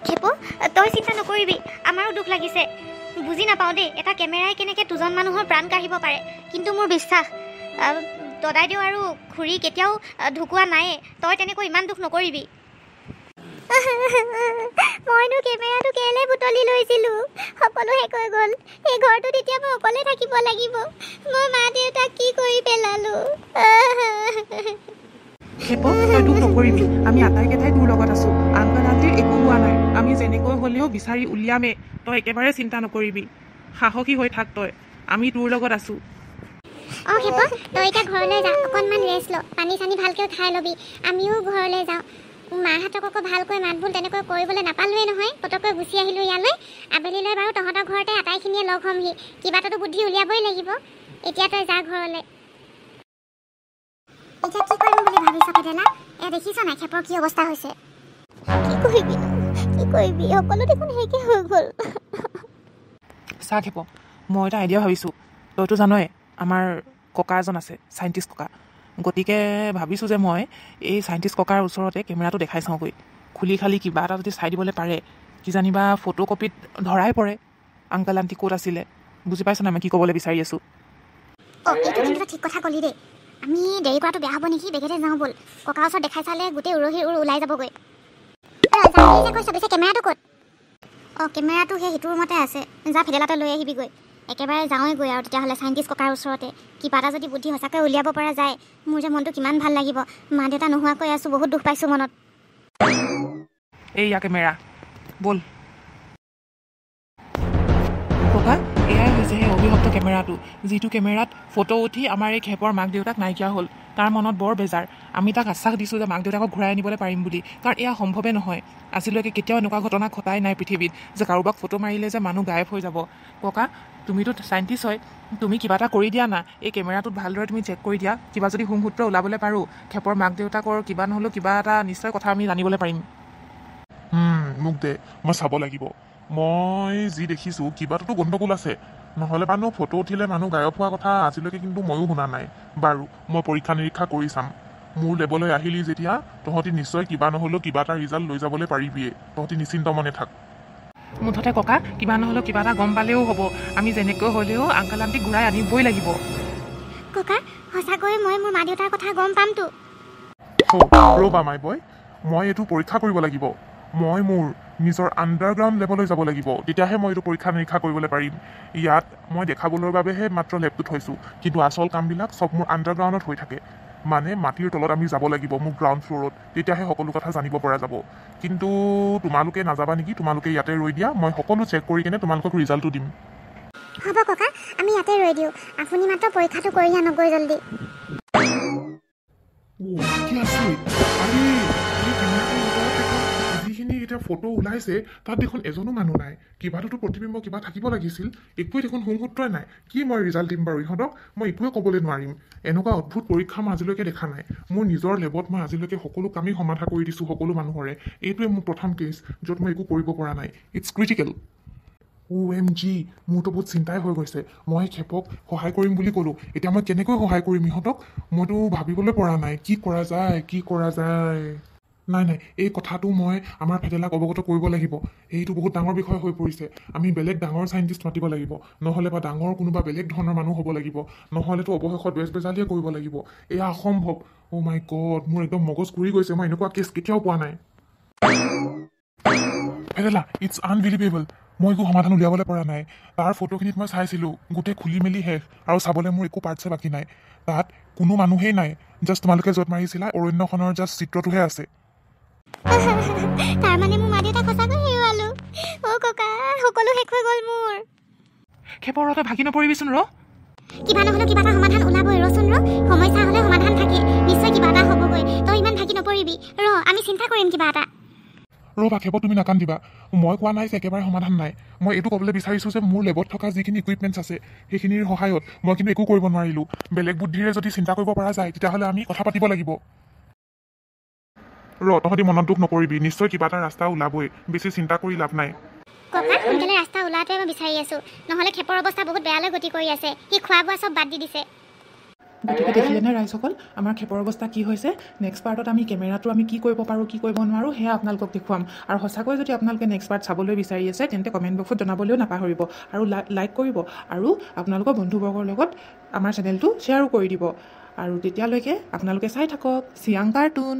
খেপো তই চিন্তা নকৰিবি আমাৰো দুখ লাগিছে বুজি নাপাওঁ দেই এটা কেমেৰাই কেনেকৈ দুজন মানুহৰ প্ৰাণ কাঢ়িব পাৰে কিন্তু মোৰ বিশ্বাস দদাইদেউ আৰু খুৰী কেতিয়াও ঢুকুৱা নাইয়ে তই তেনেকৈ ইমান দুখ নকৰিবি মইনো কেমেৰাটো কেলে বুটলি লৈছিলোঁ সকলো শেষ হৈ গ'ল এই ঘৰটোত এতিয়া মই অকলে থাকিব লাগিব মই মা দেউতাক কি কৰি পেলালোঁ খেপো তই দুখ নকৰিবি আমি আটাইকেইটাই তোৰ লগত আছোঁ আংকল আণ্টিৰ একো হোৱা নাই আমি যেনেকৈ হ'লেও বিচাৰি উলিয়ামেই তই একেবাৰে চিন্তা নকৰিবি সাহসী হৈ থাক তই আমি তোৰ লগত আছোঁ অঁ খেপ তই এতিয়া ঘৰলৈ যা অকণমান ৰেষ্ট ল পানী চানী ভালকৈ খাই ল'বি আমিও ঘৰলৈ যাওঁ মাহঁতক আকৌ ভালকৈ মাত বোল তেনেকৈ কৰিবলৈ নাপালোৱেই নহয় পটককৈ গুচি আহিলোঁ ইয়ালৈ আবেলিলৈ বাৰু তহঁতৰ ঘৰতে আটাইখিনিয়ে লগ হ'মহি কিবা এটাতো বুদ্ধি উলিয়াবই লাগিব এতিয়া তই যা ঘৰলৈ এতিয়া কি কৰিম বুলি ভাবিছ ভেটেলা এয়া দেখিছ নাই খেপৰ কি অৱস্থা হৈছে কি কৰিবি সকলো দেখোন হেৰিকে হৈ গ'ল চা খেপ মই এটা আইডিয়া ভাবিছোঁ তইতো জানই আমাৰ ককা এজন আছে চাইণ্টিষ্ট ককা গতিকে ভাবিছোঁ যে মই এই চাইণ্টিষ্ট ককাৰ ওচৰতে কেমেৰাটো দেখাই চাওঁগৈ খুলি খালি কিবা এটা যদি চাই দিবলৈ পাৰে কিজানিবা ফটো কপিত ধৰাই পৰে আংকল আণ্টি ক'ত আছিলে বুজি পাইছ নাই মই কি ক'বলৈ বিচাৰি আছোঁ অঁ এইটো কিন্তু ঠিক কথা ক'লি দেই আমি দেৰি কৰাটো বেয়া হ'ব নেকি বেগেতে যাওঁ ব'ল ককাৰ ওচৰত দেখাই চালে গোটেই উৰহিৰ ওলাই যাবগৈ কৈছ পিছে কেমেৰাটো ক'ত অঁ কেমেৰাটো সেই সিটো ৰুমতে আছে যা ভেটেলাতে লৈ আহিবিগৈ একেবাৰে যাওঁৱেগৈ আৰু তেতিয়াহ'লে চাইণ্টিষ্ট ককাৰ ওচৰতে কিবা এটা যদি বুদ্ধি সঁচাকৈ উলিয়াব পৰা যায় মোৰ যে মনটো কিমান ভাল লাগিব মা দেউতা নোহোৱাকৈ আছোঁ বহুত দুখ পাইছোঁ মনত এইয়া কেমেৰা ব'ল ককা এয়াই হৈছে সেই অভিশপ্ত কেমেৰাটো যিটো কেমেৰাত ফটো উঠি আমাৰ এই খেপৰ মাক দেউতাক নাইকিয়া হ'ল তাৰ মনত বৰ বেজাৰ আমি তাক আশ্বাস দিছোঁ যে মাক দেউতাকক ঘূৰাই আনিবলৈ পাৰিম বুলি কাৰণ এয়া সম্ভৱে নহয় আজিলৈকে কেতিয়াও এনেকুৱা ঘটনা ঘটাই নাই পৃথিৱীত যে কাৰোবাক ফটো মাৰিলে যে মানুহ গায়ব হৈ যাব ককা তুমিতো চাইণ্টিষ্ট হয় তুমি কিবা এটা কৰি দিয়া না এই কেমেৰাটোত ভালদৰে তুমি চেক কৰি দিয়া কিবা যদি সুংসূত্ৰ ওলাবলৈ পাৰোঁ খেপৰ মাক দেউতাকৰ কিবা নহ'লেও কিবা এটা নিশ্চয় কথা আমি জানিবলৈ পাৰিম মোক দে মই চাব লাগিব মই যি দেখিছোঁ কিবাটোতো গণ্ডগোল আছে নহ'লে মানুহ ফটো উঠিলে মানুহ গায়ব হোৱা কথা আজিলৈকে কিন্তু ময়ো শুনা নাই বাৰু মই পৰীক্ষা নিৰীক্ষা কৰি চাম মোৰ লেবলৈ আহিলি যেতিয়া তহঁতি নিশ্চয় কিবা নহ'লেও কিবা এটা ৰিজাল্ট লৈ যাবলৈ পাৰিবিয়ে তহঁতি নিশ্চিন্ত মনে থাক মুঠতে ককা কিবা নহ'লেও কিবা এটা গম পালেও হ'ব আমি যেনেকৈ হ'লেও আংকল আণ্টিক ঘূৰাই আনিবই লাগিব ককা সঁচাকৈ মই মোৰ মা দেউতাৰ কথা গম পামতো ৰ'বা মাই বয় মই এইটো পৰীক্ষা কৰিব লাগিব মই মোৰ নিজৰ আণ্ডাৰগ্ৰাউণ্ড লেভেললৈ যাব লাগিব তেতিয়াহে মই এইটো পৰীক্ষা নিৰীক্ষা কৰিবলৈ পাৰিম ইয়াত মই দেখাবলৈ বাবেহে মাত্ৰ লেবটো থৈছোঁ কিন্তু আচল কামবিলাক চব মোৰ আণ্ডাৰগ্ৰাউণ্ডত হৈ থাকে মানে মাটিৰ তলত আমি যাব লাগিব মোৰ গ্ৰাউণ্ড ফ্ল'ৰত তেতিয়াহে সকলো কথা জানিব পৰা যাব কিন্তু তোমালোকে নাযাবা নেকি তোমালোকে ইয়াতে ৰৈ দিয়া মই সকলো চেক কৰি কিনে তোমালোকক ৰিজাল্টটো দিম হ'ব ককা আমি ইয়াতে ৰৈ দিওঁ আপুনি মাত্ৰ পৰীক্ষাটো কৰি আনকগৈ জল্দি যিখিনি এতিয়া ফটো ওলাইছে তাত দেখোন এজনো মানুহ নাই কিবাটোতো প্ৰতিবিম্ব কিবা থাকিব লাগিছিল একোৱে দেখোন সুংসূত্ৰই নাই কি মই ৰিজাল্ট দিম বাৰু ইহঁতক মই একোৱে ক'বলৈ নোৱাৰিম এনেকুৱা অদ্ভুত পৰীক্ষা মই আজিলৈকে দেখা নাই মোৰ নিজৰ লেবত মই আজিলৈকে সকলো কামেই সমাধা কৰি দিছোঁ সকলো মানুহৰে এইটোৱে মোৰ প্ৰথম কেছ য'ত মই একো কৰিব পৰা নাই ইটছ ক্ৰিটিকেল OMG মোৰতো বহুত চিন্তাই হৈ গৈছে মই খেপক সহায় কৰিম বুলি ক'লোঁ এতিয়া মই কেনেকৈ সহায় কৰিম ইহঁতক মইতো ভাবিবলৈ পৰা নাই কি কৰা যায় নাই এই কথাটো মই আমাৰ ভেটেলাক অৱগত কৰিব লাগিব এইটো বহুত ডাঙৰ বিষয় হৈ পৰিছে আমি বেলেগ ডাঙৰ চাইণ্টিষ্ট মাতিব লাগিব নহ'লে বা ডাঙৰ কোনোবা বেলেগ ধৰণৰ মানুহ হ'ব লাগিব নহ'লেতো অৱশেষত বেজালিয়ে কৰিব লাগিব এয়া অসম্ভৱ অ' মাই গড মোৰ একদম মগজ ঘূৰি গৈছে মই এনেকুৱা কেছ কেতিয়াও পোৱা নাই ভেটেলা ইটছ আনবিলিভেবল মই একো সমাধান উলিয়াবলৈ পৰা নাই তাৰ ফটোখিনিত মই চাইছিলোঁ গোটেই খুলি মেলি শেষ আৰু চাবলৈ মোৰ একো পাৰ্টছে বাকী নাই তাত কোনো মানুহেই নাই জাষ্ট তোমালোকে য'ত মাৰিছিলা অৰণ্যখনৰ জাষ্ট চিত্ৰটোহে আছে তাৰমানে মোৰ মা দেউতাক সঁচাকৈ হেৰুৱালোঁ অ' ককা সকলো শেষ হৈ গ'ল মোৰ খেপৰ তই ভাগি নপৰিবিচোন কিবা নহ'লেও কিবা এটা সমাধান ওলাবই ৰচোন সমস্যা হ'লে সমাধান থাকে নিশ্চয় কিবা এটা হ'বগৈ তই ইমান ভাগি নপৰিবি আমি চিন্তা কৰিম কিবা এটা ৰ'বা খেপ তুমি নাকান্দিবা মই কোৱা নাই যে একেবাৰে সমাধান নাই মই এইটো ক'বলৈ বিচাৰিছোঁ যে মোৰ লেবত থকা যিখিনি ইকুইপমেণ্টছ আছে সেইখিনিৰ সহায়ত মই কিন্তু একো কৰিব নোৱাৰিলোঁ বেলেগ বুদ্ধিৰে যদি চিন্তা কৰিব পৰা যায় তেতিয়াহ'লে আমি কথা পাতিব লাগিব তহঁতি মনত দুখ নকৰিবি নিশ্চয় কিবা এটা ৰাস্তা ওলাবই বেছি চিন্তা কৰি লাভ নাই ককা সোনকালে ৰাস্তা ওলাটোৱে মই বিচাৰি আছোঁ নহ'লে খেপৰ অৱস্থা বহুত বেয়ালৈ গতি কৰি আছে সি খোৱা বোৱা চব বাদ দি দিছে গতিকে দেখিলেনে ৰাইজসকল আমাৰ খেপৰ অৱস্থা কি হৈছে। নেক্সট পাৰ্টত আমি কেমেৰাটো আমি কি কৰিব পাৰোঁ কি কৰিব নোৱাৰোঁ সেয়া আপোনালোকক দেখুৱাম। আৰু সঁচাকৈ যদি আপোনালোকে নেক্সট পাৰ্ট চাবলৈ বিচাৰি আছে তেন্তে কমেণ্ট বক্সত জনাবলৈও নাপাহৰিব আৰু লাইক কৰিব আৰু আপোনালোকৰ বন্ধুবৰ্গৰ লগত আমাৰ চেনেলটো শ্বেয়াৰো কৰি দিব। আৰু তেতিয়ালৈকে আপোনালোকে চাই থাকক চিয়াং কাৰ্টুন।